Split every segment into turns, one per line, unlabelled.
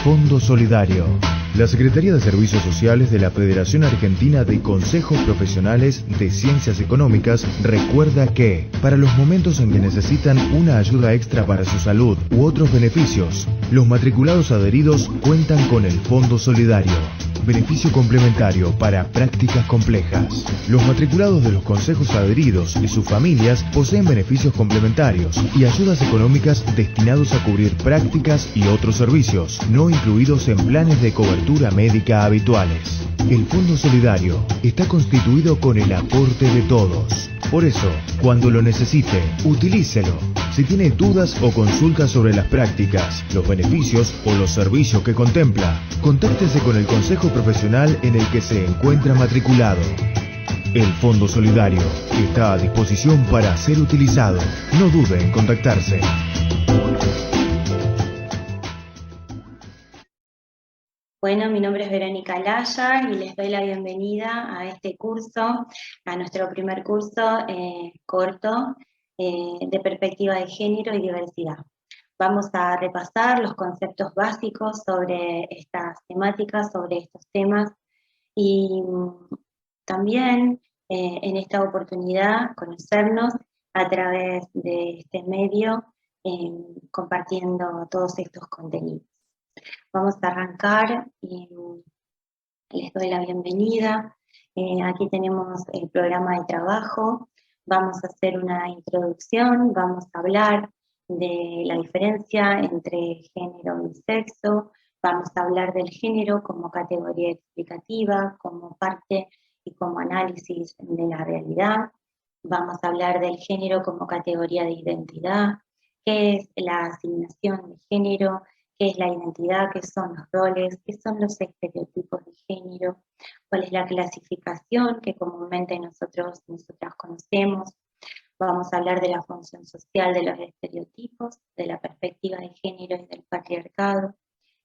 Fondo Solidario. La Secretaría de Servicios Sociales de la Federación Argentina de Consejos Profesionales de Ciencias Económicas recuerda que, para los momentos en que necesitan una ayuda extra para su salud u otros beneficios, los matriculados adheridos cuentan con el Fondo Solidario. Beneficio complementario para prácticas complejas. Los matriculados de los consejos adheridos y sus familias poseen beneficios complementarios y ayudas económicas destinados a cubrir prácticas y otros servicios, no incluidos en planes de cobertura médica habituales. El Fondo Solidario está constituido con el aporte de todos. Por eso, cuando lo necesite, utilícelo. Si tiene dudas o consultas sobre las prácticas, los beneficios o los servicios que contempla, contáctese con el consejo profesional en el que se encuentra matriculado. El Fondo Solidario está a disposición para ser utilizado. No dude en contactarse.
Bueno, mi nombre es Verónica Laya y les doy la bienvenida a este curso, a nuestro primer curso corto de perspectiva de género y diversidad. Vamos a repasar los conceptos básicos sobre estas temáticas, sobre estos temas y también en esta oportunidad conocernos a través de este medio compartiendo todos estos contenidos. Vamos a arrancar y les doy la bienvenida. Aquí tenemos el programa de trabajo. Vamos a hacer una introducción, vamos a hablar de la diferencia entre género y sexo, vamos a hablar del género como categoría explicativa, como parte y como análisis de la realidad. Vamos a hablar del género como categoría de identidad, qué es la asignación de género, qué es la identidad, qué son los roles, qué son los estereotipos de género, cuál es la clasificación que comúnmente nosotras conocemos. Vamos a hablar de la función social de los estereotipos, de la perspectiva de género y del patriarcado,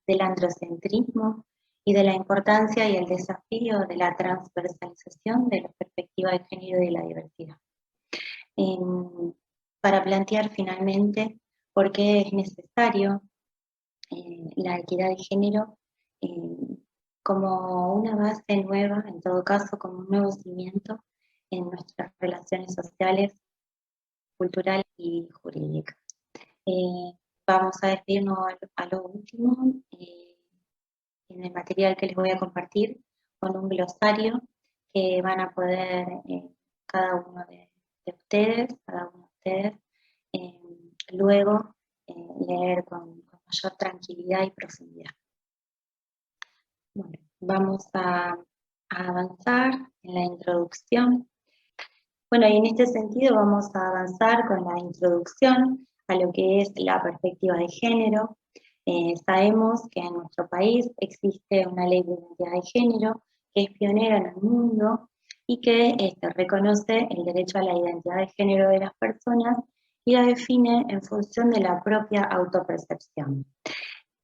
del androcentrismo y de la importancia y el desafío de la transversalización de la perspectiva de género y de la diversidad. Para plantear finalmente por qué es necesario la equidad de género como una base nueva, en todo caso como un nuevo cimiento en nuestras relaciones sociales, culturales y jurídicas. Vamos a despedirnos a lo último en el material que les voy a compartir con un glosario que van a poder cada uno de ustedes luego leer con mayor tranquilidad y profundidad. Bueno, vamos a avanzar en la introducción. Bueno, y en este sentido vamos a avanzar con la introducción a lo que es la perspectiva de género. Sabemos que en nuestro país existe una ley de identidad de género que es pionera en el mundo y que reconoce el derecho a la identidad de género de las personas y la define en función de la propia autopercepción.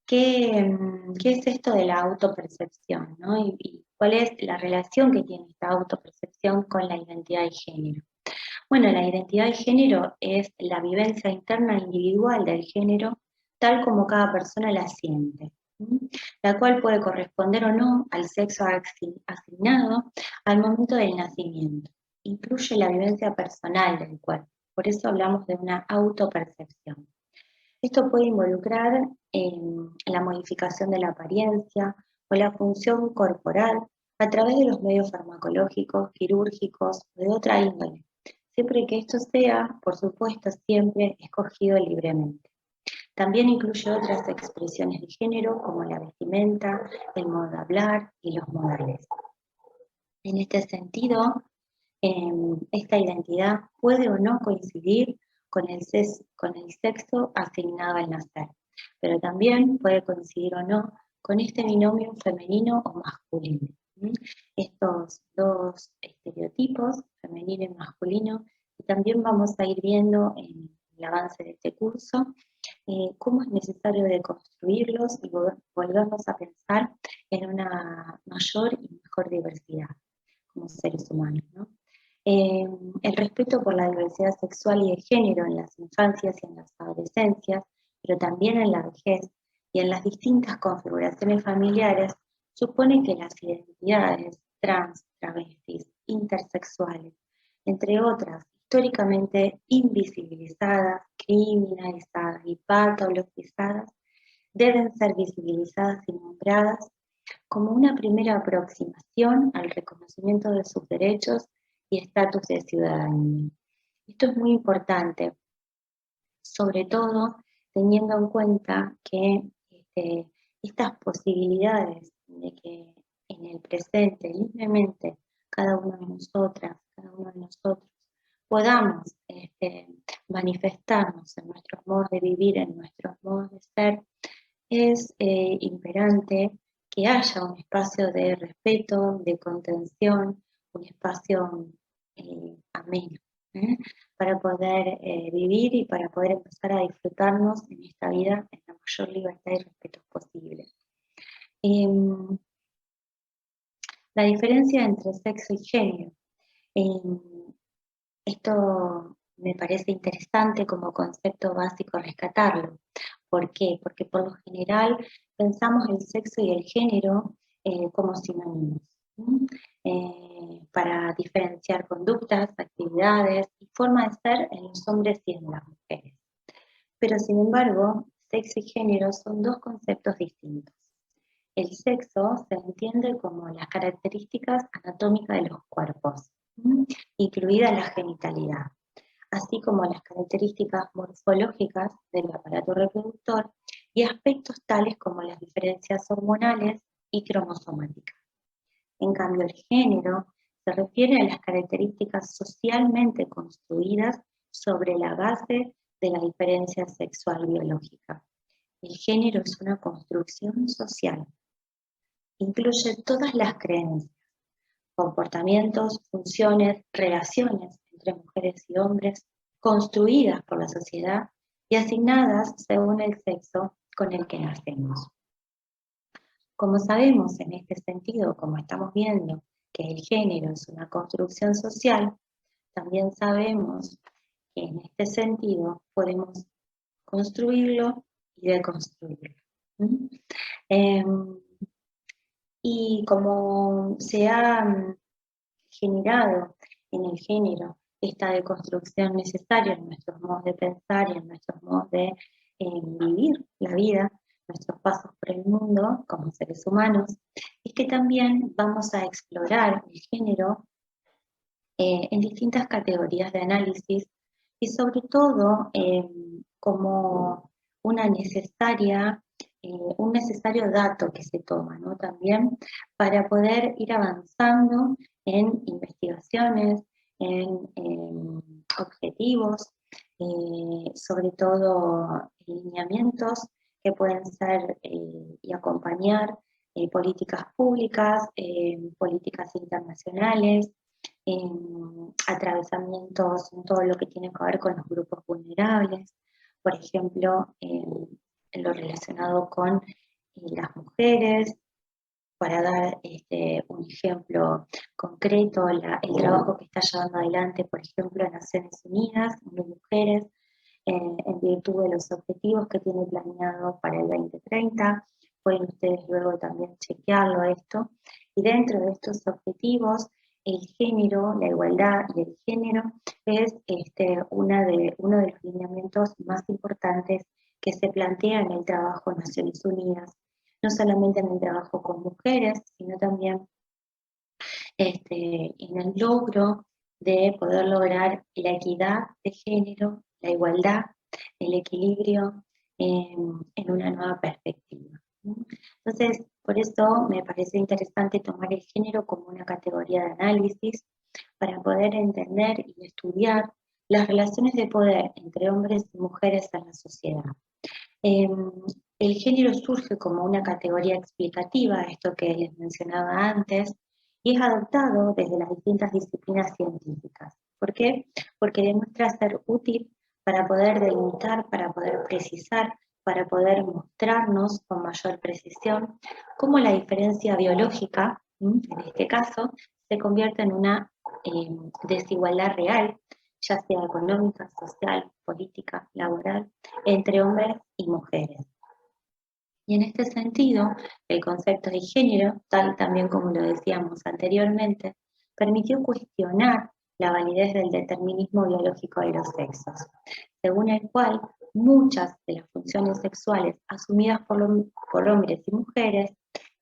¿Qué es esto de la autopercepción, ¿no? Y cuál es la relación que tiene esta autopercepción con la identidad de género? Bueno, la identidad de género es la vivencia interna individual del género tal como cada persona la siente, la cual puede corresponder o no al sexo asignado al momento del nacimiento. Incluye la vivencia personal del cuerpo, por eso hablamos de una autopercepción. Esto puede involucrar la modificación de la apariencia o la función corporal a través de los medios farmacológicos, quirúrgicos o de otra índole, siempre que esto sea, por supuesto, siempre escogido libremente. También incluye otras expresiones de género como la vestimenta, el modo de hablar y los modales. En este sentido, esta identidad puede o no coincidir con el sexo asignado al nacer, pero también puede coincidir o no con este binomio femenino o masculino. Estos dos estereotipos, femenino y masculino, y también vamos a ir viendo en el avance de este curso cómo es necesario deconstruirlos y volvernos a pensar en una mayor y mejor diversidad como seres humanos, ¿no? El respeto por la diversidad sexual y de género en las infancias y en las adolescencias, pero también en la vejez, y en las distintas configuraciones familiares supone que las identidades trans, travestis, intersexuales, entre otras, históricamente invisibilizadas, criminalizadas y patologizadas, deben ser visibilizadas y nombradas como una primera aproximación al reconocimiento de sus derechos y estatus de ciudadanía. Esto es muy importante, sobre todo teniendo en cuenta que estas posibilidades de que en el presente libremente cada uno de nosotras, cada uno de nosotros podamos manifestarnos en nuestros modos de vivir, en nuestros modos de ser, es imperante que haya un espacio de respeto, de contención, un espacio ameno, ¿eh? Para poder vivir y para poder empezar a disfrutarnos en esta vida en la mayor libertad y respeto posible. Em, la diferencia entre sexo y género. Em, Esto me parece interesante como concepto básico rescatarlo. ¿Por qué? Porque por lo general pensamos el sexo y el género como sinónimos, ¿sí? Para diferenciar conductas, actividades y forma de ser en los hombres y en las mujeres. Pero sin embargo, sexo y género son dos conceptos distintos. El sexo se entiende como las características anatómicas de los cuerpos, ¿sí? Incluida la genitalidad, así como las características morfológicas del aparato reproductor y aspectos tales como las diferencias hormonales y cromosomáticas. En cambio, el género se refiere a las características socialmente construidas sobre la base de la diferencia sexual biológica. El género es una construcción social. Incluye todas las creencias, comportamientos, funciones, relaciones entre mujeres y hombres, construidas por la sociedad y asignadas según el sexo con el que nacemos. Como sabemos en este sentido, como estamos viendo, que el género es una construcción social, también sabemos que en este sentido podemos construirlo y deconstruirlo. ¿Mm? Y como se ha generado en el género esta deconstrucción necesaria en nuestros modos de pensar y en nuestros modos de vivir la vida, nuestros pasos por el mundo como seres humanos, es que también vamos a explorar el género en distintas categorías de análisis y sobre todo como una necesaria, un necesario dato que se toma, ¿no? También para poder ir avanzando en investigaciones, en objetivos, sobre todo lineamientos que pueden ser y acompañar políticas públicas, políticas internacionales, atravesamientos en todo lo que tiene que ver con los grupos vulnerables, por ejemplo, en lo relacionado con las mujeres, para dar un ejemplo concreto, el trabajo que está llevando adelante, por ejemplo, Naciones Unidas, de mujeres, en virtud de los objetivos que tiene planeado para el 2030. Pueden ustedes luego también chequearlo esto. Y dentro de estos objetivos, el género, la igualdad y el género es uno de los lineamientos más importantes que se plantea en el trabajo de Naciones Unidas, no solamente en el trabajo con mujeres, sino también en el logro de poder lograr la equidad de género, la igualdad, el equilibrio en una nueva perspectiva, ¿no? Entonces, por eso me parece interesante tomar el género como una categoría de análisis para poder entender y estudiar las relaciones de poder entre hombres y mujeres en la sociedad. El género surge como una categoría explicativa, esto que les mencionaba antes, y es adoptado desde las distintas disciplinas científicas. ¿Por qué? Porque demuestra ser útil para poder delimitar, para poder precisar, para poder mostrarnos con mayor precisión cómo la diferencia biológica, en este caso, se convierte en una desigualdad real, ya sea económica, social, política, laboral, entre hombres y mujeres. Y en este sentido, el concepto de género, tal también como lo decíamos anteriormente, permitió cuestionar la validez del determinismo biológico de los sexos, según el cual muchas de las funciones sexuales asumidas por hombres y mujeres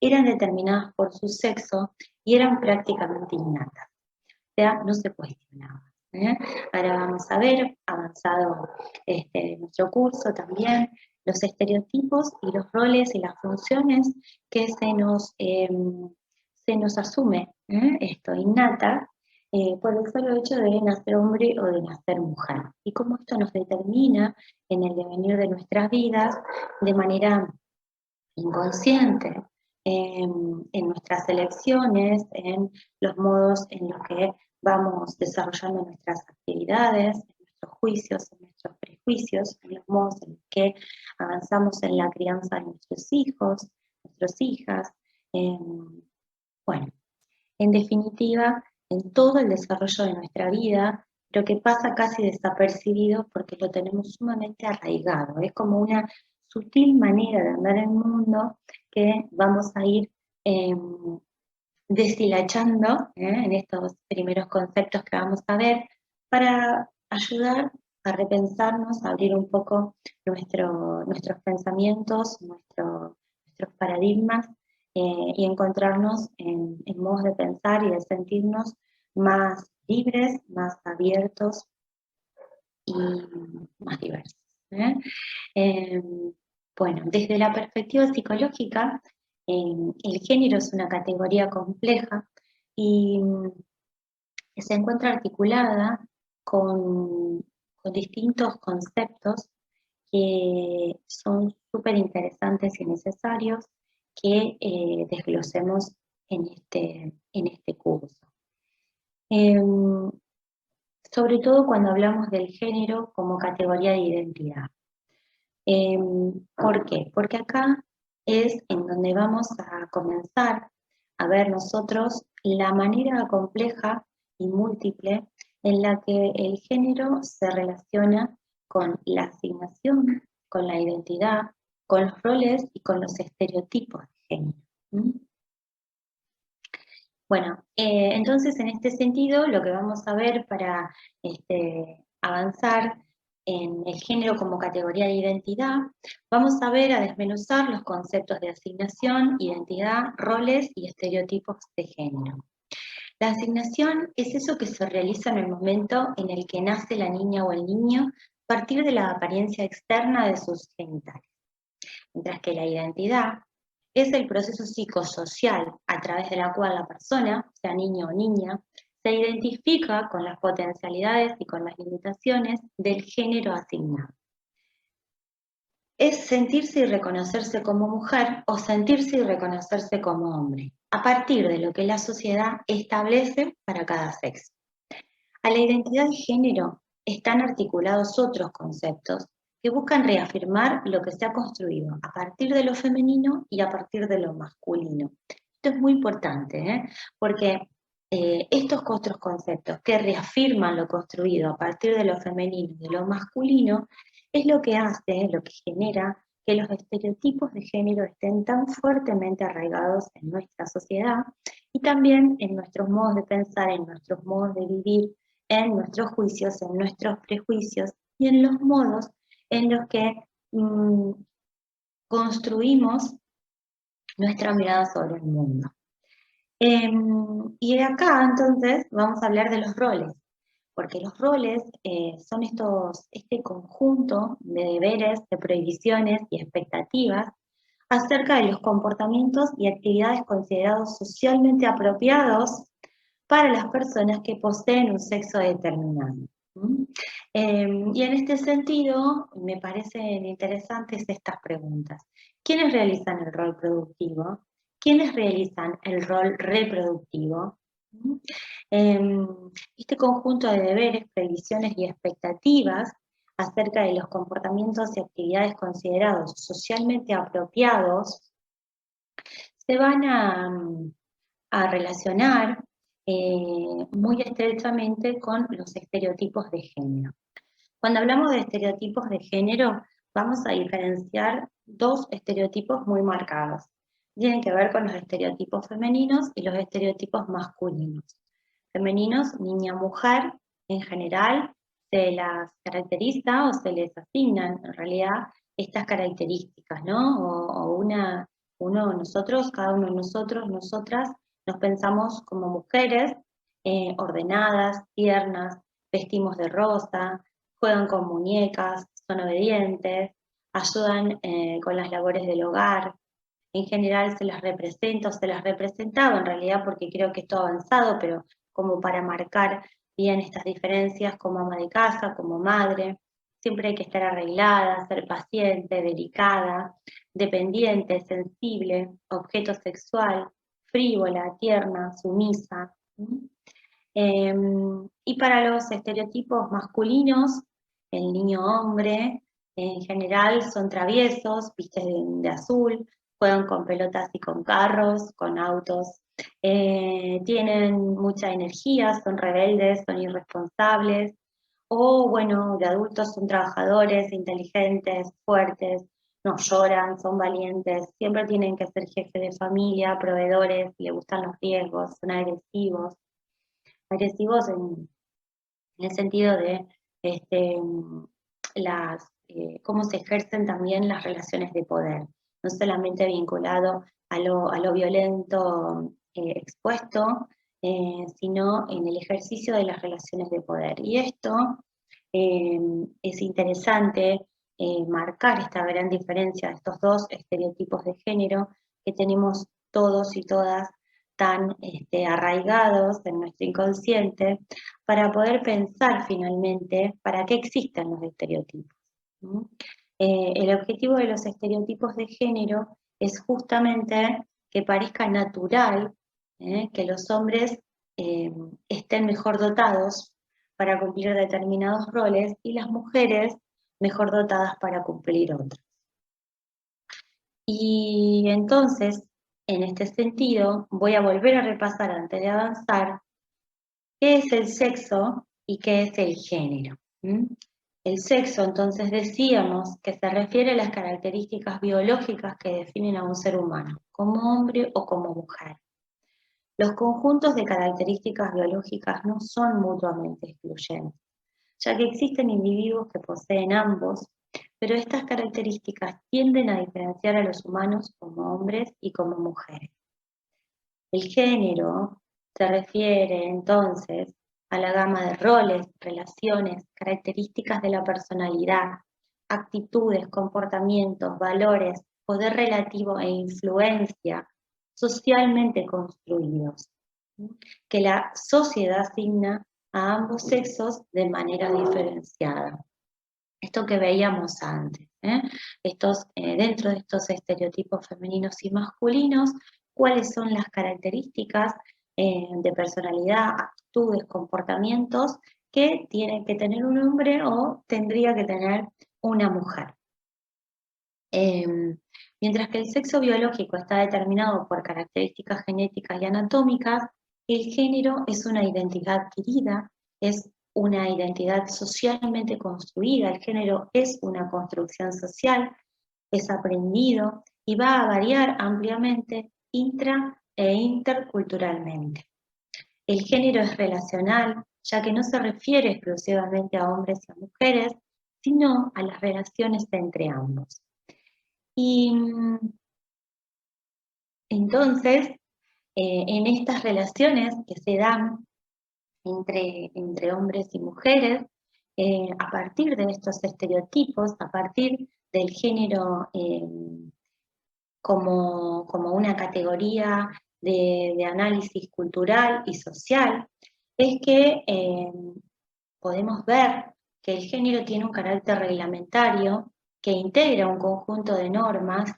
eran determinadas por su sexo y eran prácticamente innatas, o sea, no se cuestionaban. ¿eh? Ahora vamos a ver, avanzado nuestro curso también, los estereotipos y los roles y las funciones que se nos asume, esto innata, por el solo hecho de nacer hombre o de nacer mujer. Y cómo esto nos determina en el devenir de nuestras vidas de manera inconsciente, en nuestras elecciones, en los modos en los que vamos desarrollando nuestras actividades, en nuestros juicios, en nuestros prejuicios, en los modos en los que avanzamos en la crianza de nuestros hijos, nuestras hijas. Bueno, en definitiva, en todo el desarrollo de nuestra vida, lo que pasa casi desapercibido porque lo tenemos sumamente arraigado. Es como una sutil manera de andar en el mundo que vamos a ir eh, deshilachando en estos primeros conceptos que vamos a ver para ayudar a repensarnos, a abrir un poco nuestros pensamientos, nuestros paradigmas y encontrarnos en modos de pensar y de sentirnos más libres, más abiertos y más diversos. ¿eh? Eh, bueno, desde la perspectiva psicológica, el género es una categoría compleja y se encuentra articulada con distintos conceptos que son súper interesantes y necesarios que desglosemos en este curso. Em, Sobre todo cuando hablamos del género como categoría de identidad. ¿Por qué? Porque acá es en donde vamos a comenzar a ver nosotros la manera compleja y múltiple en la que el género se relaciona con la asignación, con la identidad, con los roles y con los estereotipos de género. ¿Mm? Bueno, entonces en este sentido lo que vamos a ver para avanzar en el género como categoría de identidad, vamos a ver a desmenuzar los conceptos de asignación, identidad, roles y estereotipos de género. La asignación es eso que se realiza en el momento en el que nace la niña o el niño a partir de la apariencia externa de sus genitales, mientras que la identidad es el proceso psicosocial a través de la cual la persona, sea niño o niña, se identifica con las potencialidades y con las limitaciones del género asignado. Es sentirse y reconocerse como mujer o sentirse y reconocerse como hombre, a partir de lo que la sociedad establece para cada sexo. A la identidad de género están articulados otros conceptos que buscan reafirmar lo que se ha construido a partir de lo femenino y a partir de lo masculino. Esto es muy importante, porque estos otros conceptos que reafirman lo construido a partir de lo femenino y de lo masculino es lo que hace, lo que genera que los estereotipos de género estén tan fuertemente arraigados en nuestra sociedad y también en nuestros modos de pensar, en nuestros modos de vivir, en nuestros juicios, en nuestros prejuicios y en los modos en los que construimos nuestra mirada sobre el mundo. Y acá entonces vamos a hablar de los roles, porque los roles son este conjunto de deberes, de prohibiciones y expectativas acerca de los comportamientos y actividades considerados socialmente apropiados para las personas que poseen un sexo determinado. Y en este sentido, me parecen interesantes estas preguntas. ¿Quiénes realizan el rol productivo? ¿Quiénes realizan el rol reproductivo? ¿Mm? Este conjunto de deberes, previsiones y expectativas acerca de los comportamientos y actividades considerados socialmente apropiados se van a relacionar muy estrechamente con los estereotipos de género. Cuando hablamos de estereotipos de género, vamos a diferenciar dos estereotipos muy marcados. Tienen que ver con los estereotipos femeninos y los estereotipos masculinos. Femeninos, niña-mujer, en general, se las caracteriza o se les asignan, en realidad, estas características, ¿no? Cada uno de nosotros, nosotras, nos pensamos como mujeres, ordenadas, tiernas, vestimos de rosa, juegan con muñecas, son obedientes, ayudan con las labores del hogar. En general se las representa o se las representaba en realidad porque creo que esto ha avanzado, pero como para marcar bien estas diferencias como ama de casa, como madre. Siempre hay que estar arreglada, ser paciente, delicada, dependiente, sensible, objeto sexual, frívola, tierna, sumisa. Y para los estereotipos masculinos, el niño hombre, en general son traviesos, visten de azul, juegan con pelotas y con carros, con autos, tienen mucha energía, son rebeldes, son irresponsables, o bueno, de adultos son trabajadores, inteligentes, fuertes, no lloran, son valientes, siempre tienen que ser jefe de familia, proveedores, le gustan los riesgos, son agresivos. Agresivos en el sentido de este, cómo se ejercen también las relaciones de poder, no solamente vinculado a lo violento expuesto, sino en el ejercicio de las relaciones de poder. Y esto eh, es interesante marcar esta gran diferencia de estos dos estereotipos de género que tenemos todos y todas tan arraigados en nuestro inconsciente para poder pensar finalmente para qué existen los estereotipos. ¿Mm? El objetivo de los estereotipos de género es justamente que parezca natural que los hombres eh, estén mejor dotados para cumplir determinados roles y las mujeres mejor dotadas para cumplir otros. Y entonces, en este sentido, voy a volver a repasar antes de avanzar qué es el sexo y qué es el género. ¿Mm? El sexo, entonces, decíamos que se refiere a las características biológicas que definen a un ser humano, como hombre o como mujer. Los conjuntos de características biológicas no son mutuamente excluyentes, ya que existen individuos que poseen ambos, pero estas características tienden a diferenciar a los humanos como hombres y como mujeres. El género se refiere entonces a la gama de roles, relaciones, características de la personalidad, actitudes, comportamientos, valores, poder relativo e influencia socialmente construidos, que la sociedad asigna a ambos sexos de manera diferenciada. Esto que veíamos antes, dentro de estos estereotipos femeninos y masculinos, cuáles son las características de personalidad, actitudes, comportamientos que tiene que tener un hombre o tendría que tener una mujer. Mientras que el sexo biológico está determinado por características genéticas y anatómicas, el género es una identidad adquirida, es una identidad socialmente construida, el género es una construcción social, es aprendido y va a variar ampliamente intra e interculturalmente. El género es relacional, ya que no se refiere exclusivamente a hombres y a mujeres, sino a las relaciones entre ambos. Y entonces, en estas relaciones que se dan entre hombres y mujeres, a partir de estos estereotipos, a partir del género como una categoría de análisis cultural y social, es que podemos ver que el género tiene un carácter reglamentario que integra un conjunto de normas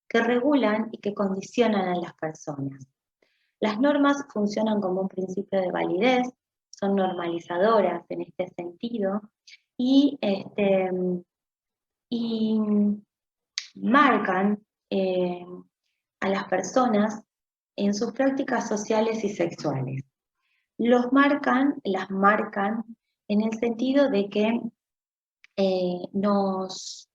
que regulan y que condicionan a las personas. Las normas funcionan como un principio de validez, son normalizadoras en este sentido y, y marcan a las personas en sus prácticas sociales y sexuales. Las marcan en el sentido de que nos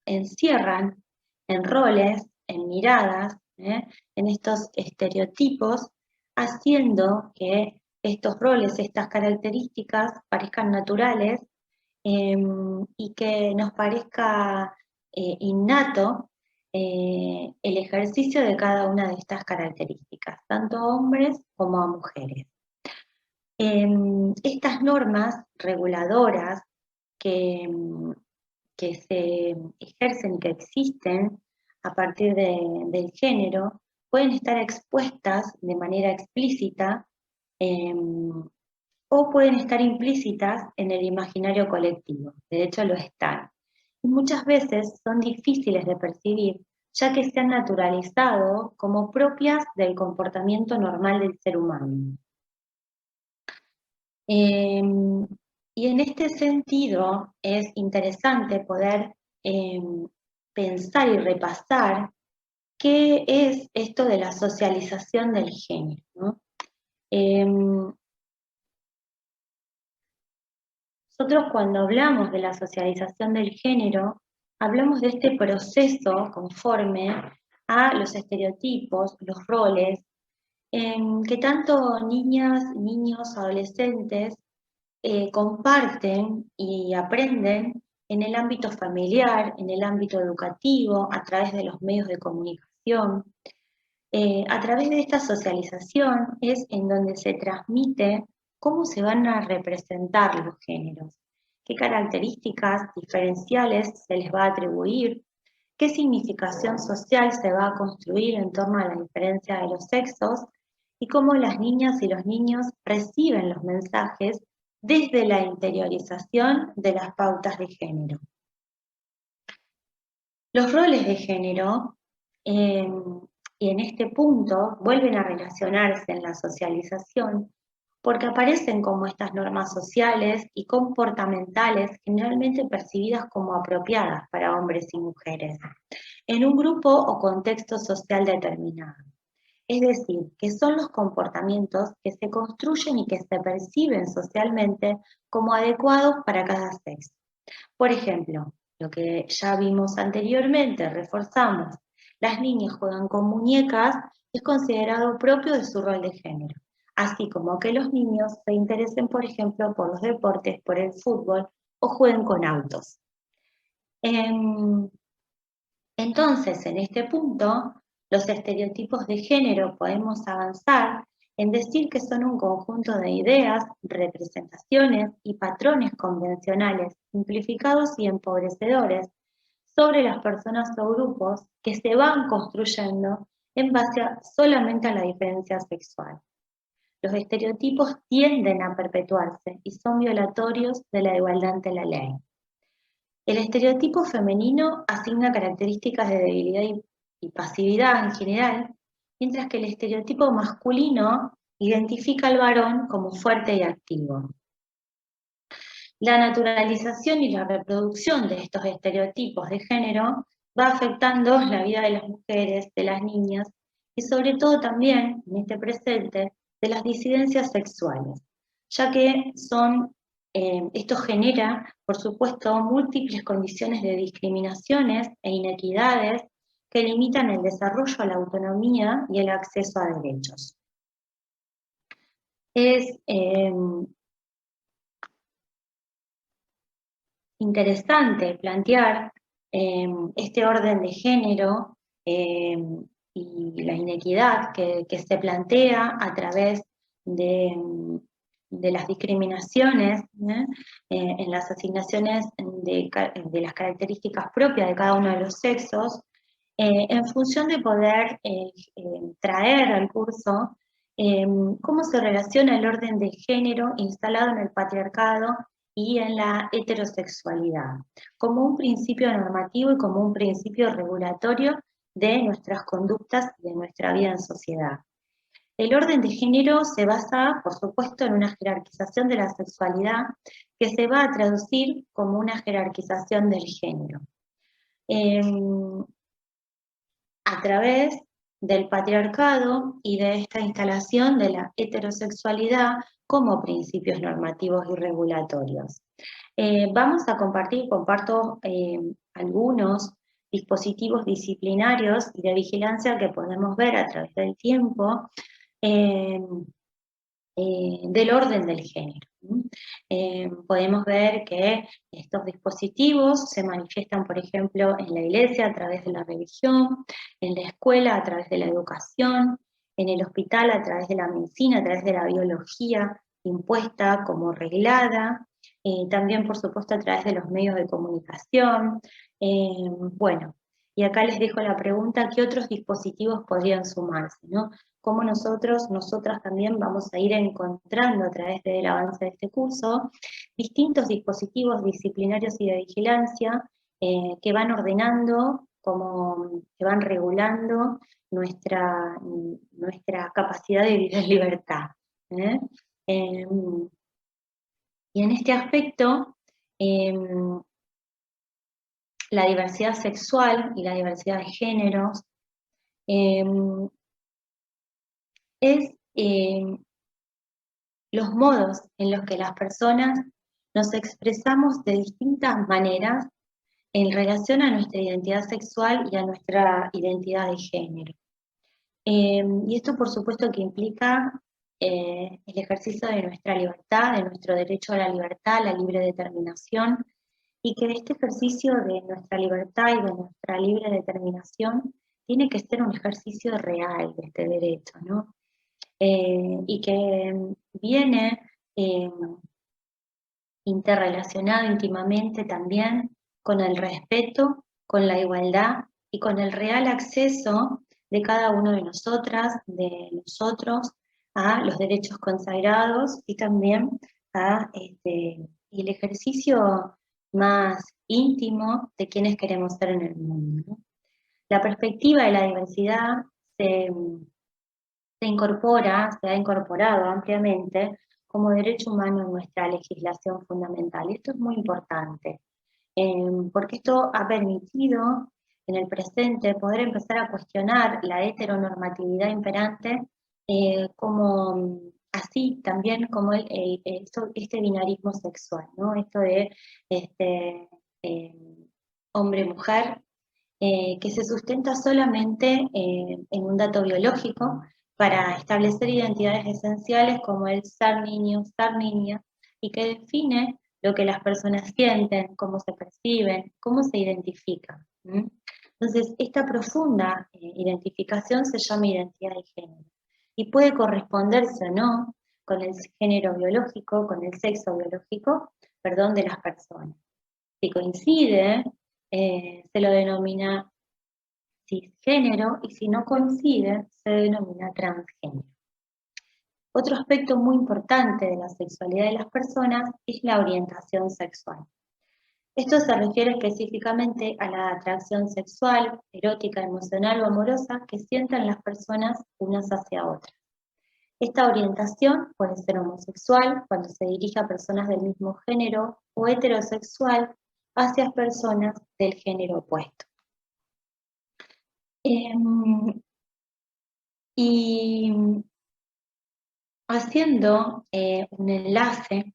encierran en roles, en miradas, en estos estereotipos, haciendo que estos roles, estas características parezcan naturales y que nos parezca innato el ejercicio de cada una de estas características, tanto a hombres como a mujeres. Estas normas reguladoras que, que se ejercen y que existen a partir del género pueden estar expuestas de manera explícita o pueden estar implícitas en el imaginario colectivo. De hecho, lo están. Y muchas veces son difíciles de percibir, ya que se han naturalizado como propias del comportamiento normal del ser humano. Y en este sentido es interesante poder pensar y repasar qué es esto de la socialización del género, ¿no? Nosotros cuando hablamos de la socialización del género, hablamos de este proceso conforme a los estereotipos, los roles, que tanto niñas, niños, adolescentes comparten y aprenden en el ámbito familiar, en el ámbito educativo, a través de los medios de comunicación. A través de esta socialización es en donde se transmite cómo se van a representar los géneros, qué características diferenciales se les va a atribuir, qué significación social se va a construir en torno a la diferencia de los sexos y cómo las niñas y los niños reciben los mensajes desde la interiorización de las pautas de género. Los roles de género, y en este punto, vuelven a relacionarse en la socialización porque aparecen como estas normas sociales y comportamentales generalmente percibidas como apropiadas para hombres y mujeres, en un grupo o contexto social determinado. Es decir, que son los comportamientos que se construyen y que se perciben socialmente como adecuados para cada sexo. Por ejemplo, lo que ya vimos anteriormente, reforzamos, las niñas juegan con muñecas, es considerado propio de su rol de género, así como que los niños se interesen, por ejemplo, por los deportes, por el fútbol o jueguen con autos. Entonces, en este punto, los estereotipos de género podemos avanzar en decir que son un conjunto de ideas, representaciones y patrones convencionales, simplificados y empobrecedores sobre las personas o grupos que se van construyendo en base solamente a la diferencia sexual. Los estereotipos tienden a perpetuarse y son violatorios de la igualdad ante la ley. El estereotipo femenino asigna características de debilidad y pasividad en general, mientras que el estereotipo masculino identifica al varón como fuerte y activo. La naturalización y la reproducción de estos estereotipos de género va afectando la vida de las mujeres, de las niñas y sobre todo también, en este presente, de las disidencias sexuales, ya que esto genera, por supuesto, múltiples condiciones de discriminaciones e inequidades que limitan el desarrollo, la autonomía y el acceso a derechos. Es interesante plantear este orden de género y la inequidad que se plantea a través de las discriminaciones en las asignaciones de las características propias de cada uno de los sexos, en función de poder traer al curso cómo se relaciona el orden de género instalado en el patriarcado y en la heterosexualidad, como un principio normativo y como un principio regulatorio de nuestras conductas, de nuestra vida en sociedad. El orden de género se basa, por supuesto, en una jerarquización de la sexualidad que se va a traducir como una jerarquización del género. A través del patriarcado y de esta instalación de la heterosexualidad como principios normativos y regulatorios. Vamos a comparto algunos dispositivos disciplinarios y de vigilancia que podemos ver a través del tiempo del orden del género. Podemos ver que estos dispositivos se manifiestan, por ejemplo, en la iglesia a través de la religión, en la escuela a través de la educación, en el hospital a través de la medicina, a través de la biología impuesta como reglada, también, por supuesto, a través de los medios de comunicación. Bueno, y acá les dejo la pregunta, ¿qué otros dispositivos podrían sumarse, ¿no? Cómo nosotras también vamos a ir encontrando a través del avance de este curso distintos dispositivos disciplinarios y de vigilancia que van ordenando, como, que van regulando nuestra capacidad de vivir en libertad. ¿eh? Y en este aspecto, la diversidad sexual y la diversidad de géneros es los modos en los que las personas nos expresamos de distintas maneras en relación a nuestra identidad sexual y a nuestra identidad de género. Y esto, por supuesto, que implica el ejercicio de nuestra libertad, de nuestro derecho a la libertad, la libre determinación, y que este ejercicio de nuestra libertad y de nuestra libre determinación tiene que ser un ejercicio real de este derecho, ¿no? Y que viene interrelacionado íntimamente también con el respeto, con la igualdad y con el real acceso de cada uno de nosotras, de nosotros, a los derechos consagrados y también a el ejercicio más íntimo de quienes queremos ser en el mundo, ¿no? La perspectiva de la diversidad se ha incorporado ampliamente como derecho humano en nuestra legislación fundamental. Y esto es muy importante, porque esto ha permitido en el presente poder empezar a cuestionar la heteronormatividad imperante, como así también como este binarismo sexual, ¿no? Esto de eh, hombre-mujer, que se sustenta solamente en un dato biológico para establecer identidades esenciales como el ser niño, ser niña, y que define lo que las personas sienten, cómo se perciben, cómo se identifican. Entonces, esta profunda identificación se llama identidad de género y puede corresponderse o no con el género biológico, con el sexo biológico, perdón, de las personas. Si coincide, se lo denomina cisgénero, y si no coincide, se denomina transgénero. Otro aspecto muy importante de la sexualidad de las personas es la orientación sexual. Esto se refiere específicamente a la atracción sexual, erótica, emocional o amorosa que sienten las personas unas hacia otras. Esta orientación puede ser homosexual cuando se dirige a personas del mismo género o heterosexual hacia personas del género opuesto. Y haciendo un enlace,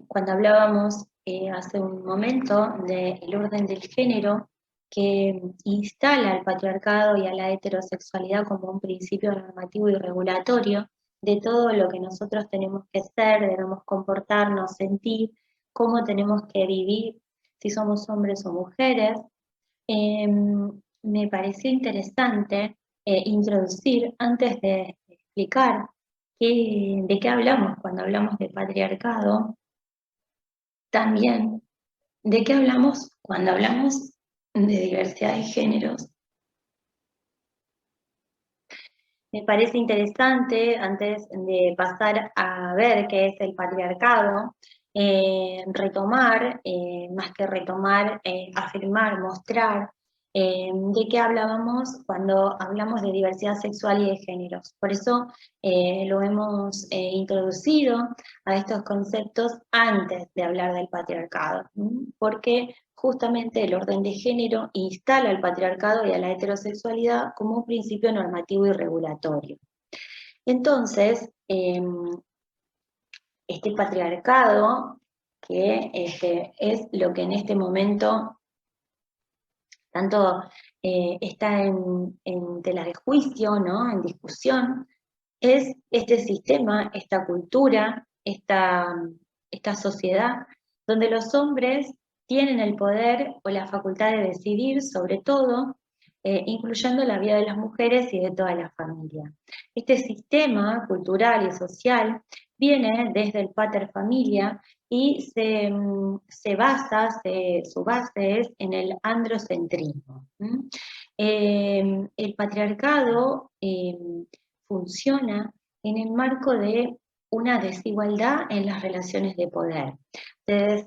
cuando hablábamos hace un momento del orden del género que instala al patriarcado y a la heterosexualidad como un principio normativo y regulatorio de todo lo que nosotros tenemos que ser, debemos comportarnos, sentir, cómo tenemos que vivir, si somos hombres o mujeres, me pareció interesante introducir, antes de explicar de qué hablamos cuando hablamos de patriarcado, también de qué hablamos cuando hablamos de diversidad de géneros. Me parece interesante, antes de pasar a ver qué es el patriarcado, retomar, más que retomar, afirmar, mostrar, de qué hablábamos cuando hablamos de diversidad sexual y de géneros. Por eso lo hemos introducido a estos conceptos antes de hablar del patriarcado, porque justamente el orden de género instala al patriarcado y a la heterosexualidad como un principio normativo y regulatorio. Entonces, este patriarcado, que es lo que en este momento tanto está en tela de juicio, ¿no? En discusión, es este sistema, esta cultura, esta sociedad, donde los hombres tienen el poder o la facultad de decidir sobre todo, incluyendo la vida de las mujeres y de toda la familia. Este sistema cultural y social viene desde el pater familia y se basa, su base es en el androcentrismo. El patriarcado funciona en el marco de una desigualdad en las relaciones de poder. Ustedes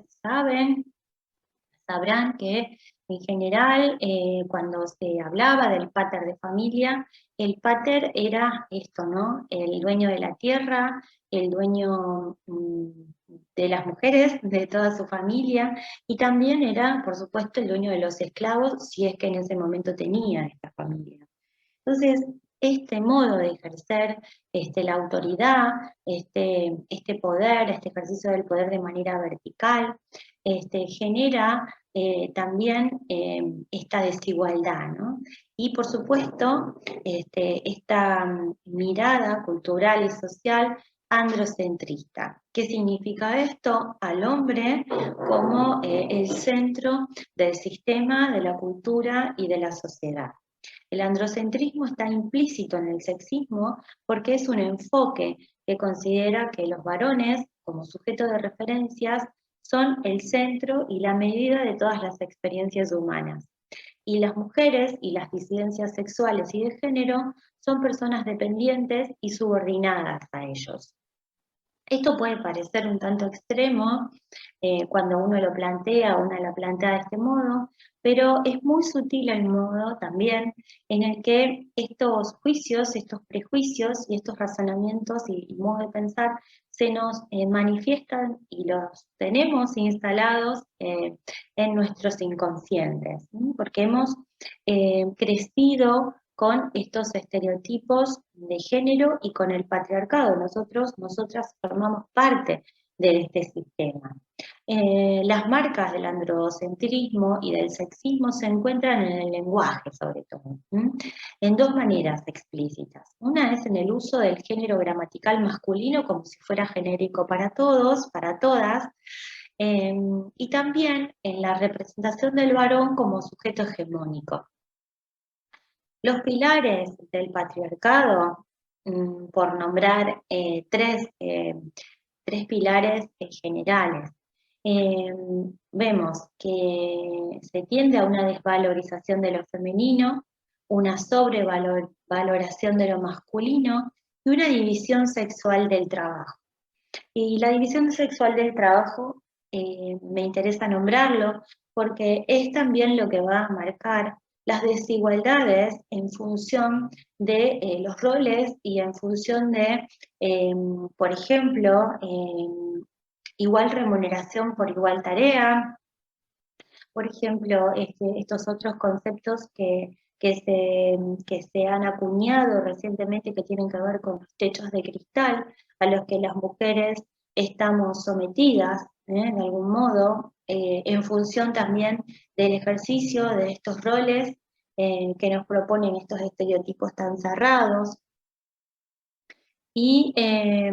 sabrán que en general cuando se hablaba del pater de familia, el pater era esto, ¿no? El dueño de la tierra, el dueño de las mujeres, de toda su familia, y también era, por supuesto, el dueño de los esclavos, si es que en ese momento tenía esta familia. Entonces, este modo de ejercer la autoridad, este poder, este ejercicio del poder de manera vertical, genera también esta desigualdad, ¿no? Y por supuesto, esta mirada cultural y social androcentrista. ¿Qué significa esto? Al hombre como el centro del sistema, de la cultura y de la sociedad. El androcentrismo está implícito en el sexismo porque es un enfoque que considera que los varones, como sujeto de referencias, son el centro y la medida de todas las experiencias humanas. Y las mujeres y las disidencias sexuales y de género son personas dependientes y subordinadas a ellos. Esto puede parecer un tanto extremo cuando uno lo plantea, una la plantea de este modo, pero es muy sutil el modo también en el que estos juicios, estos prejuicios y estos razonamientos y modos de pensar se nos manifiestan y los tenemos instalados en nuestros inconscientes, ¿sí? Porque hemos crecido con estos estereotipos de género y con el patriarcado. Nosotras formamos parte de este sistema. Las marcas del androcentrismo y del sexismo se encuentran en el lenguaje, sobre todo, en dos maneras explícitas. Una es en el uso del género gramatical masculino como si fuera genérico para todos, para todas, y también en la representación del varón como sujeto hegemónico. Los pilares del patriarcado, por nombrar tres pilares generales, vemos que se tiende a una desvalorización de lo femenino, una sobrevaloración de lo masculino y una división sexual del trabajo. Y la división sexual del trabajo me interesa nombrarlo porque es también lo que va a marcar las desigualdades en función de los roles y en función de, por ejemplo, igual remuneración por igual tarea, por ejemplo, estos otros conceptos que se han acuñado recientemente que tienen que ver con los techos de cristal a los que las mujeres estamos sometidas, de algún modo, en función también del ejercicio de estos roles que nos proponen estos estereotipos tan cerrados. Y, eh,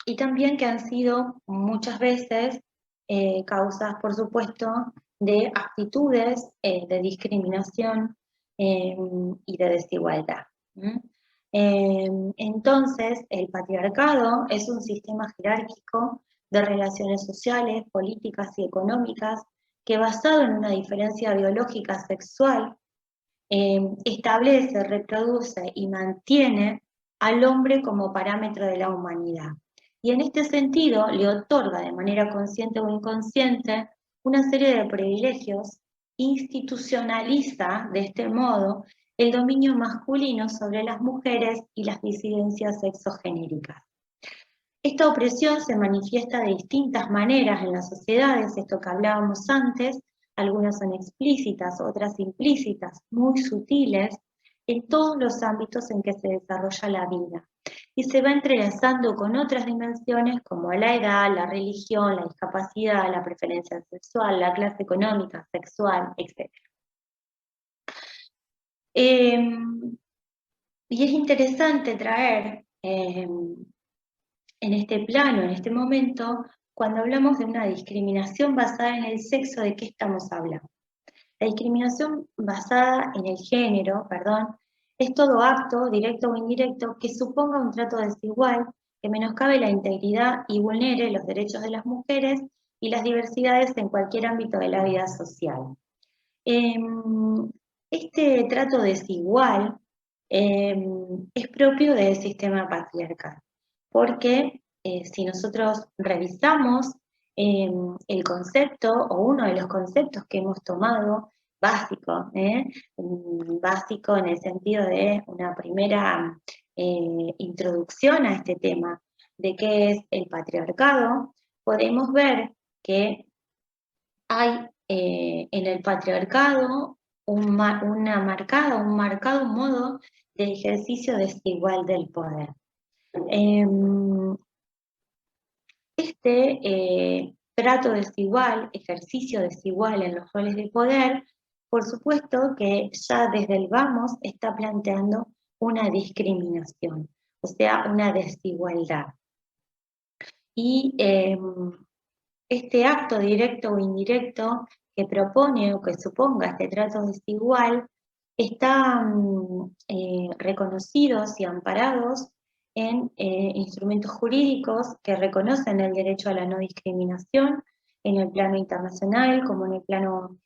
y también que han sido muchas veces causas, por supuesto, de actitudes de discriminación y de desigualdad. Entonces, el patriarcado es un sistema jerárquico de relaciones sociales, políticas y económicas que, basado en una diferencia biológica sexual, establece, reproduce y mantiene al hombre como parámetro de la humanidad. Y en este sentido le otorga de manera consciente o inconsciente una serie de privilegios, institucionaliza de este modo el dominio masculino sobre las mujeres y las disidencias sexogenéricas. Esta opresión se manifiesta de distintas maneras en las sociedades, esto que hablábamos antes, algunas son explícitas, otras implícitas, muy sutiles, en todos los ámbitos en que se desarrolla la vida. Y se va entrelazando con otras dimensiones como la edad, la religión, la discapacidad, la preferencia sexual, la clase económica, sexual, etc. Y es interesante traer en este plano, en este momento, cuando hablamos de una discriminación basada en el sexo, ¿de qué estamos hablando? La discriminación basada en el género, perdón, es todo acto, directo o indirecto, que suponga un trato desigual, que menoscabe la integridad y vulnere los derechos de las mujeres y las diversidades en cualquier ámbito de la vida social. Este trato desigual es propio del sistema patriarcal, porque si nosotros revisamos el concepto o uno de los conceptos que hemos tomado básico, básico en el sentido de una primera introducción a este tema de qué es el patriarcado, podemos ver que hay en el patriarcado un marcado modo de ejercicio desigual del poder. Trato desigual, ejercicio desigual en los roles de poder, por supuesto que ya desde el vamos está planteando una discriminación, o sea, una desigualdad. Y este acto directo o indirecto que propone o que suponga este trato desigual están reconocidos y amparados en instrumentos jurídicos que reconocen el derecho a la no discriminación en el plano internacional como en el plano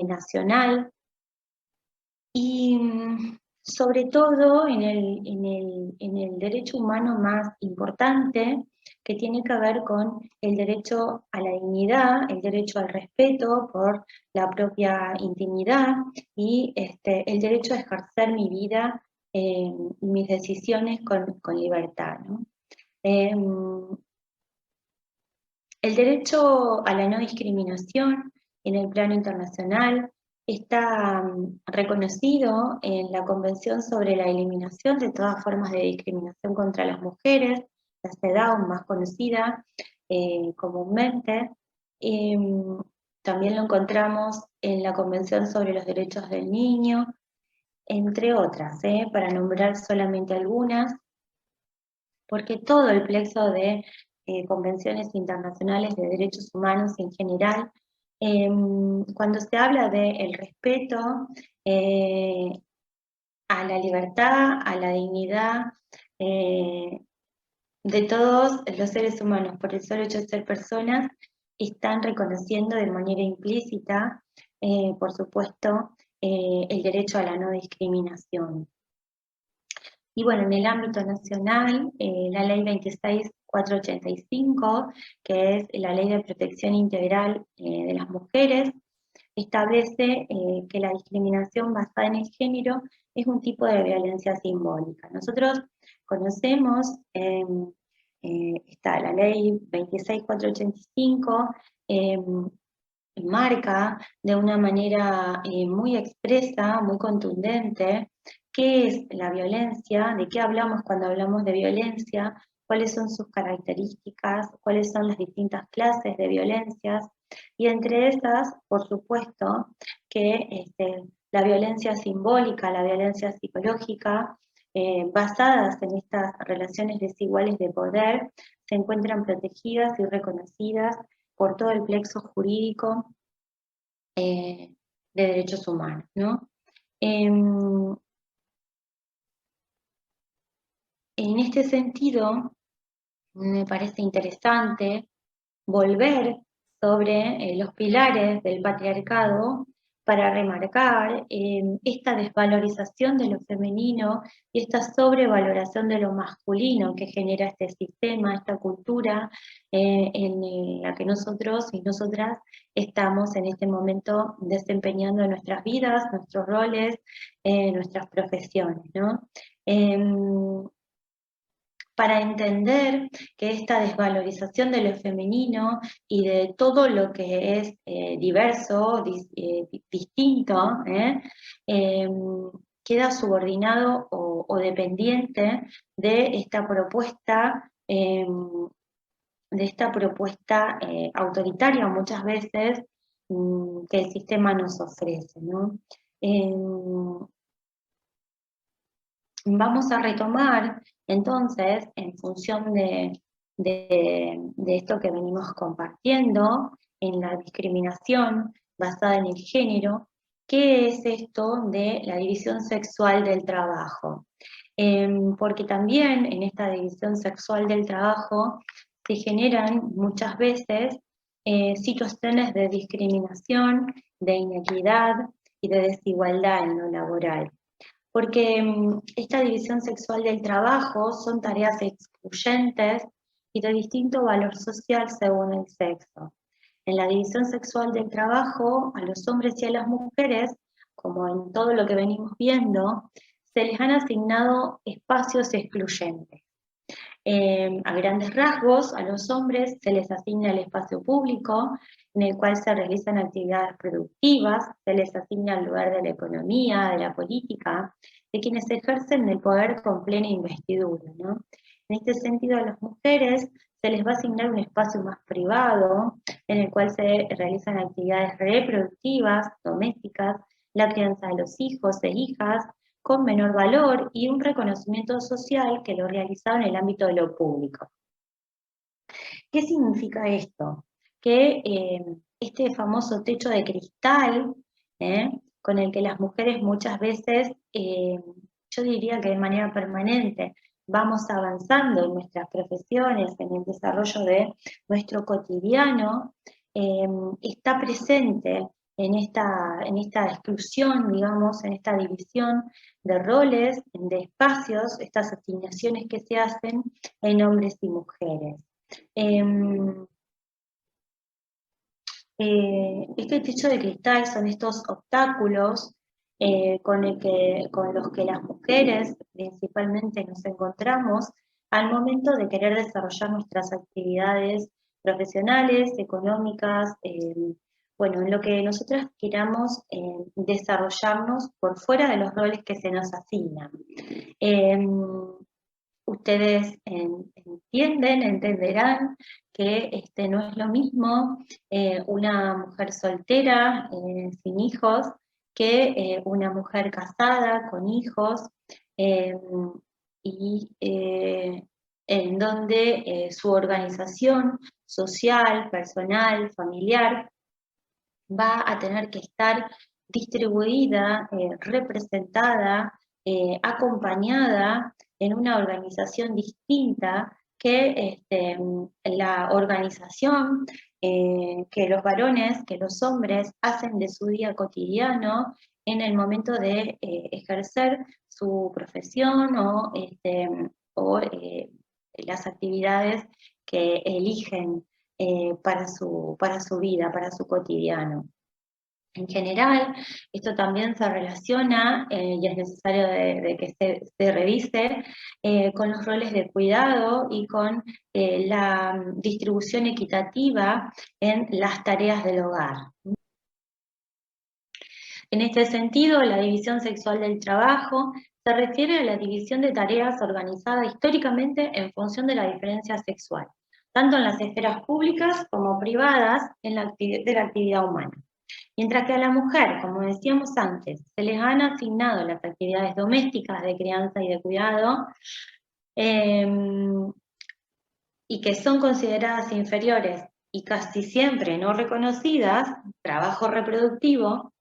nacional y sobre todo en el derecho humano más importante, que tiene que ver con el derecho a la dignidad, el derecho al respeto por la propia intimidad y el derecho a ejercer mi vida y mis decisiones con libertad, ¿no? El derecho a la no discriminación en el plano internacional está reconocido en la Convención sobre la Eliminación de todas formas de discriminación contra las mujeres, la CEDAW más conocida comúnmente. También lo encontramos en la Convención sobre los Derechos del Niño, entre otras, para nombrar solamente algunas, porque todo el plexo de convenciones internacionales de derechos humanos en general, cuando se habla del respeto a la libertad, a la dignidad de todos los seres humanos por el solo hecho de ser personas, están reconociendo de manera implícita, por supuesto, el derecho a la no discriminación. Y bueno, en el ámbito nacional, la ley 26.485, que es la ley de protección integral de las mujeres, establece que la discriminación basada en el género es un tipo de violencia simbólica. Nosotros conocemos, está la ley 26.485, marca de una manera muy expresa, muy contundente, qué es la violencia, de qué hablamos cuando hablamos de violencia, cuáles son sus características, cuáles son las distintas clases de violencias, y entre esas, por supuesto, que la violencia simbólica, la violencia psicológica, basadas en estas relaciones desiguales de poder, se encuentran protegidas y reconocidas por todo el plexo jurídico de derechos humanos, ¿no? En este sentido, me parece interesante volver sobre los pilares del patriarcado para remarcar esta desvalorización de lo femenino y esta sobrevaloración de lo masculino que genera este sistema, esta cultura en la que nosotros y nosotras estamos en este momento desempeñando nuestras vidas, nuestros roles, nuestras profesiones, ¿no? Para entender que esta desvalorización de lo femenino y de todo lo que es diverso, distinto, queda subordinado o dependiente de esta propuesta, autoritaria muchas veces que el sistema nos ofrece, ¿no? vamos a retomar entonces, en función de esto que venimos compartiendo, en la discriminación basada en el género, ¿qué es esto de la división sexual del trabajo? Porque también en esta división sexual del trabajo se generan muchas veces situaciones de discriminación, de inequidad y de desigualdad en lo laboral. Porque esta división sexual del trabajo son tareas excluyentes y de distinto valor social según el sexo. En la división sexual del trabajo, a los hombres y a las mujeres, como en todo lo que venimos viendo, se les han asignado espacios excluyentes. A grandes rasgos, a los hombres se les asigna el espacio público en el cual se realizan actividades productivas, se les asigna el lugar de la economía, de la política, de quienes ejercen el poder con plena investidura, ¿no? En este sentido, a las mujeres se les va a asignar un espacio más privado, en el cual se realizan actividades reproductivas, domésticas, la crianza de los hijos e hijas, con menor valor y un reconocimiento social que lo realizaba en el ámbito de lo público. ¿Qué significa esto? Que este famoso techo de cristal, con el que las mujeres muchas veces, yo diría que de manera permanente, vamos avanzando en nuestras profesiones, en el desarrollo de nuestro cotidiano, está presente en esta exclusión, digamos, en esta división de roles, de espacios, estas asignaciones que se hacen en hombres y mujeres. Este techo de cristal son estos obstáculos con los que las mujeres principalmente nos encontramos al momento de querer desarrollar nuestras actividades profesionales, económicas, bueno, en lo que nosotras queramos desarrollarnos por fuera de los roles que se nos asignan. Ustedes entenderán que no es lo mismo una mujer soltera, sin hijos, que una mujer casada, con hijos, eh, y en donde su organización social, personal, familiar, va a tener que estar distribuida, representada, acompañada en una organización distinta que la organización que los varones, que los hombres hacen de su día cotidiano en el momento de ejercer su profesión o las actividades que eligen para su vida, para su cotidiano. En general, esto también se relaciona, y es necesario de que se revise, con los roles de cuidado y con la distribución equitativa en las tareas del hogar. En este sentido, la división sexual del trabajo se refiere a la división de tareas organizada históricamente en función de la diferencia sexual, tanto en las esferas públicas como privadas de la actividad humana. Mientras que a la mujer, como decíamos antes, se les han asignado las actividades domésticas de crianza y de cuidado, y que son consideradas inferiores y casi siempre no reconocidas, trabajo reproductivo,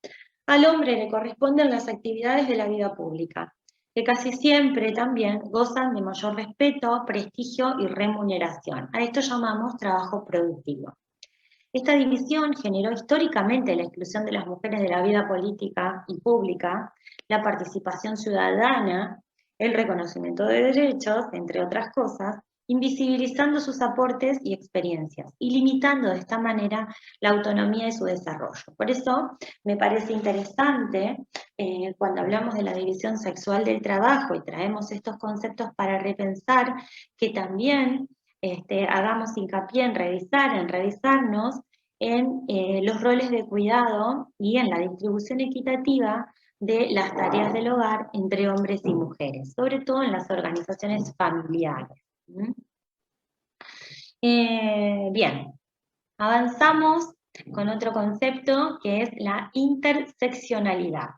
al hombre le corresponden las actividades de la vida pública, que casi siempre también gozan de mayor respeto, prestigio y remuneración. A esto llamamos trabajo productivo. Esta división generó históricamente la exclusión de las mujeres de la vida política y pública, la participación ciudadana, el reconocimiento de derechos, entre otras cosas, invisibilizando sus aportes y experiencias y limitando de esta manera la autonomía de su desarrollo. Por eso me parece interesante cuando hablamos de la división sexual del trabajo y traemos estos conceptos para repensar que también hagamos hincapié en revisarnos en los roles de cuidado y en la distribución equitativa de las tareas del hogar entre hombres y mujeres, sobre todo en las organizaciones familiares. Bien, avanzamos con otro concepto que es la interseccionalidad.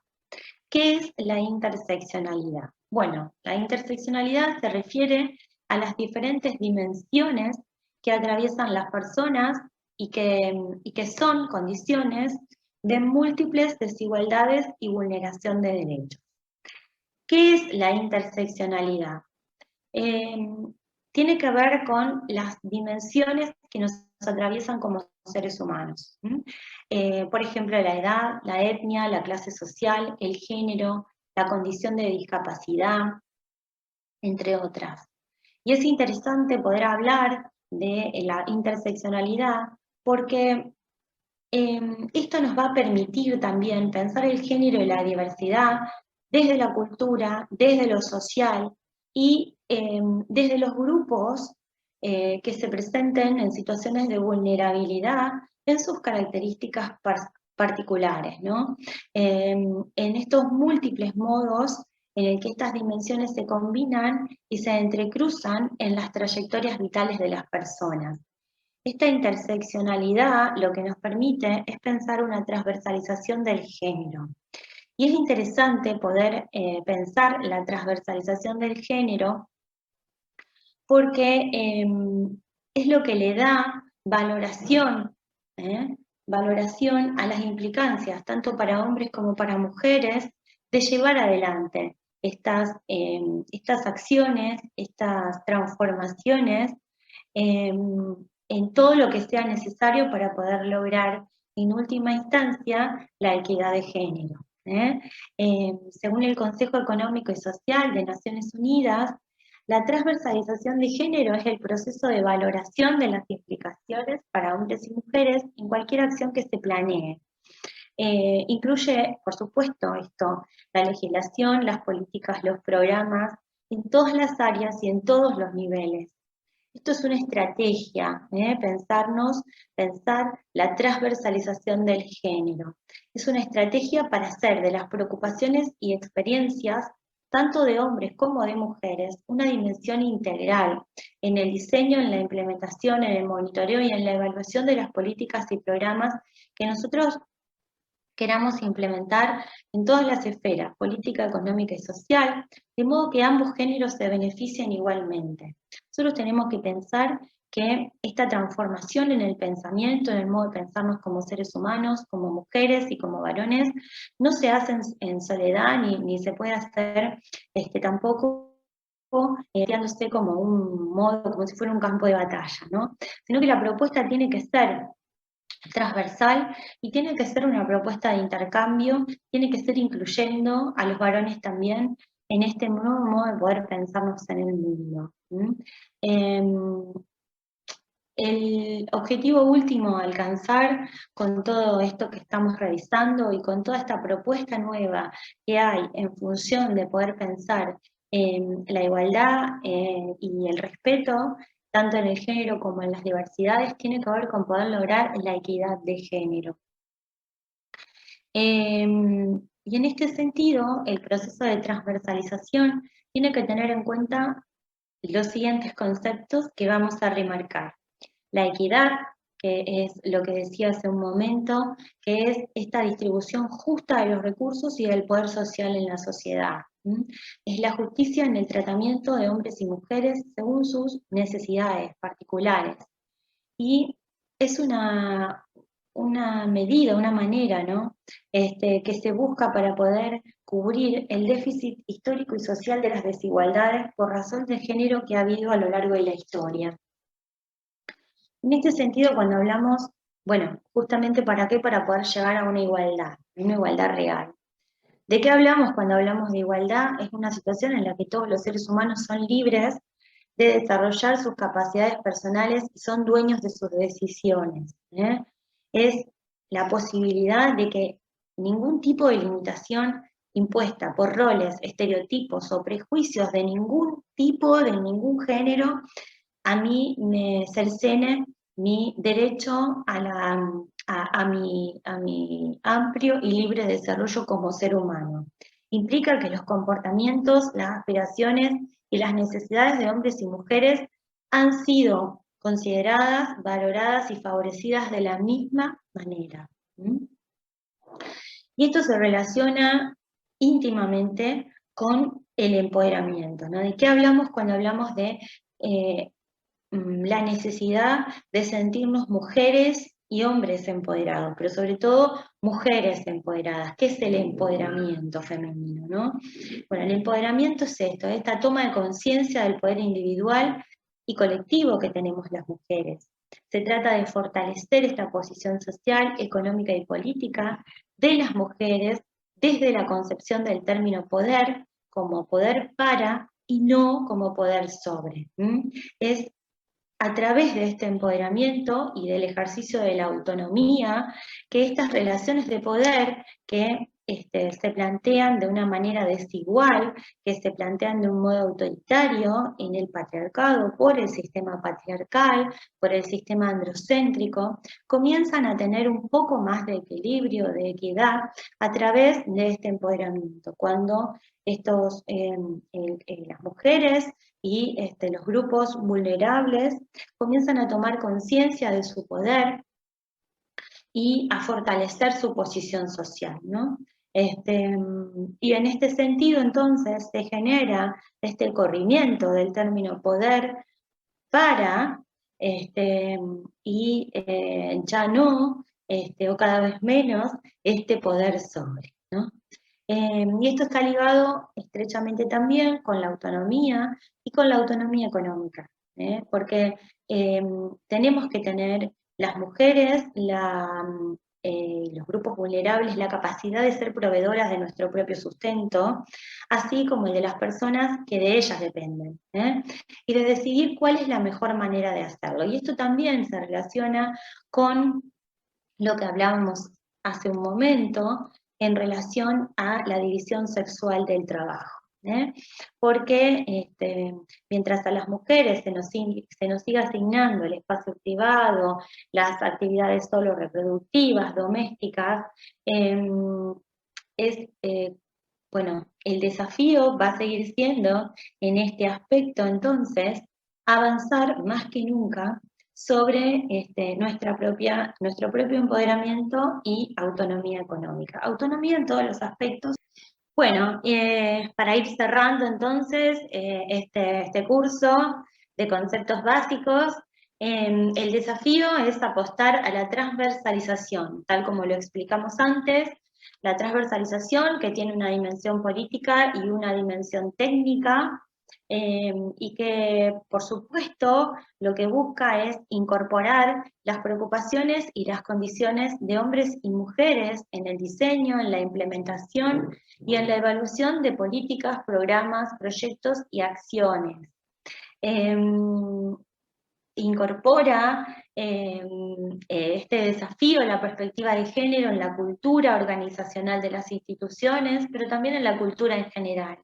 ¿Qué es la interseccionalidad? Bueno, la interseccionalidad se refiere a las diferentes dimensiones que atraviesan las personas y que son condiciones de múltiples desigualdades y vulneración de derechos. ¿Qué es la interseccionalidad? Eh, Tiene que ver con las dimensiones que nos atraviesan como seres humanos. Por ejemplo, la edad, la etnia, la clase social, el género, la condición de discapacidad, entre otras. Y es interesante poder hablar de la interseccionalidad porque esto nos va a permitir también pensar el género y la diversidad desde la cultura, desde lo social y desde los grupos que se presenten en situaciones de vulnerabilidad en sus características particulares, ¿no? En estos múltiples modos en el que estas dimensiones se combinan y se entrecruzan en las trayectorias vitales de las personas. Esta interseccionalidad lo que nos permite es pensar una transversalización del género. Y es interesante poder pensar la transversalización del género porque es lo que le da valoración, valoración a las implicancias, tanto para hombres como para mujeres, de llevar adelante estas acciones, estas transformaciones en todo lo que sea necesario para poder lograr, en última instancia, la equidad de género. Según el Consejo Económico y Social de Naciones Unidas, la transversalización de género es el proceso de valoración de las implicaciones para hombres y mujeres en cualquier acción que se planee. Incluye, por supuesto, esto, la legislación, las políticas, los programas, en todas las áreas y en todos los niveles. Esto es una estrategia, pensar la transversalización del género. Es una estrategia para hacer de las preocupaciones y experiencias, tanto de hombres como de mujeres, una dimensión integral en el diseño, en la implementación, en el monitoreo y en la evaluación de las políticas y programas que nosotros queramos implementar en todas las esferas, política, económica y social, de modo que ambos géneros se beneficien igualmente. Nosotros tenemos que pensar que esta transformación en el pensamiento, en el modo de pensarnos como seres humanos, como mujeres y como varones, no se hace en soledad ni se puede hacer tampoco planteándose como un modo, como si fuera un campo de batalla, ¿no? Sino que la propuesta tiene que ser transversal y tiene que ser una propuesta de intercambio, tiene que ser incluyendo a los varones también en este nuevo modo de poder pensarnos en el mundo. El objetivo último a alcanzar con todo esto que estamos revisando y con toda esta propuesta nueva que hay en función de poder pensar en la igualdad y el respeto, tanto en el género como en las diversidades, tiene que ver con poder lograr la equidad de género. Y en este sentido, el proceso de transversalización tiene que tener en cuenta los siguientes conceptos que vamos a remarcar. La equidad, que es lo que decía hace un momento, que es esta distribución justa de los recursos y del poder social en la sociedad. Es la justicia en el tratamiento de hombres y mujeres según sus necesidades particulares. Y es una medida, una manera, ¿no? Que se busca para poder cubrir el déficit histórico y social de las desigualdades por razón de género que ha habido a lo largo de la historia. En este sentido, cuando hablamos, bueno, justamente ¿para qué? Para poder llegar a una igualdad real. ¿De qué hablamos cuando hablamos de igualdad? Es una situación en la que todos los seres humanos son libres de desarrollar sus capacidades personales y son dueños de sus decisiones. Es la posibilidad de que ningún tipo de limitación impuesta por roles, estereotipos o prejuicios de ningún tipo, de ningún género, a mí me cercene mi derecho a mi amplio y libre desarrollo como ser humano. Implica que los comportamientos, las aspiraciones y las necesidades de hombres y mujeres han sido consideradas, valoradas y favorecidas de la misma manera. Y esto se relaciona íntimamente con el empoderamiento, ¿no? ¿De qué hablamos cuando hablamos de la necesidad de sentirnos mujeres y hombres empoderados, pero sobre todo mujeres empoderadas? ¿Qué es el empoderamiento femenino, no? Bueno, el empoderamiento es esto, esta toma de conciencia del poder individual y colectivo que tenemos las mujeres. Se trata de fortalecer esta posición social, económica y política de las mujeres desde la concepción del término poder como poder para y no como poder sobre. Es a través de este empoderamiento y del ejercicio de la autonomía que estas relaciones de poder que se plantean de una manera desigual, que se plantean de un modo autoritario en el patriarcado, por el sistema patriarcal, por el sistema androcéntrico, comienzan a tener un poco más de equilibrio, de equidad, a través de este empoderamiento, cuando las mujeres y los grupos vulnerables comienzan a tomar conciencia de su poder y a fortalecer su posición social, ¿no? Y en este sentido, entonces, se genera este corrimiento del término poder para, ya no, o cada vez menos, este poder sobre, ¿no? Y esto está ligado estrechamente también con la autonomía y con la autonomía económica, porque tenemos que tener las mujeres, los grupos vulnerables, la capacidad de ser proveedoras de nuestro propio sustento, así como el de las personas que de ellas dependen, y de decidir cuál es la mejor manera de hacerlo. Y esto también se relaciona con lo que hablábamos hace un momento en relación a la división sexual del trabajo. Porque mientras a las mujeres se nos siga asignando el espacio privado, las actividades solo reproductivas, domésticas, bueno, el desafío va a seguir siendo en este aspecto entonces avanzar más que nunca sobre nuestro propio empoderamiento y autonomía económica. Autonomía en todos los aspectos. Bueno, para ir cerrando entonces este curso de conceptos básicos, el desafío es apostar a la transversalización, tal como lo explicamos antes, la transversalización que tiene una dimensión política y una dimensión técnica, y que, por supuesto, lo que busca es incorporar las preocupaciones y las condiciones de hombres y mujeres en el diseño, en la implementación y en la evaluación de políticas, programas, proyectos y acciones. Incorpora este desafío, la perspectiva de género en la cultura organizacional de las instituciones, pero también en la cultura en general.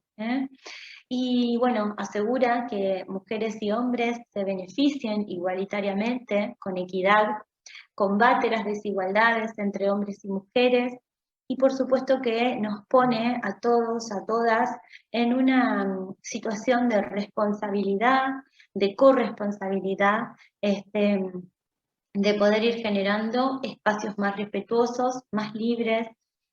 Y bueno, asegura que mujeres y hombres se beneficien igualitariamente, con equidad, combate las desigualdades entre hombres y mujeres, y por supuesto que nos pone a todos, a todas, en una situación de responsabilidad, de corresponsabilidad, de poder ir generando espacios más respetuosos, más libres,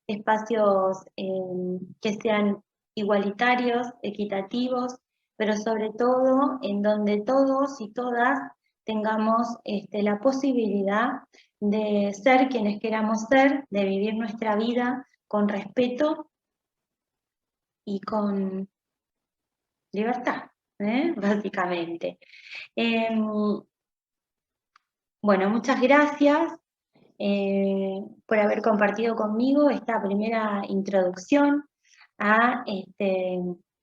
espacios que sean igualitarios, equitativos, pero sobre todo en donde todos y todas tengamos la posibilidad de ser quienes queramos ser, de vivir nuestra vida con respeto y con libertad, básicamente. Bueno, muchas gracias por haber compartido conmigo esta primera introducción a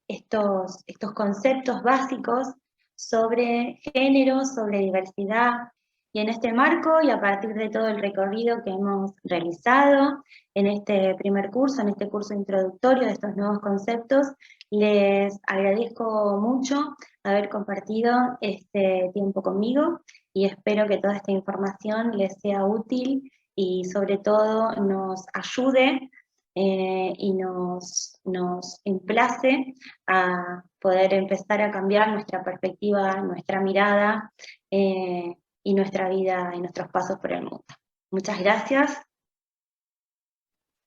estos conceptos básicos sobre género, sobre diversidad. Y en este marco, y a partir de todo el recorrido que hemos realizado en este primer curso, en este curso introductorio de estos nuevos conceptos, les agradezco mucho haber compartido este tiempo conmigo y espero que toda esta información les sea útil y sobre todo nos ayude y nos emplace a poder empezar a cambiar nuestra perspectiva, nuestra mirada y nuestra vida y nuestros pasos por el mundo. Muchas gracias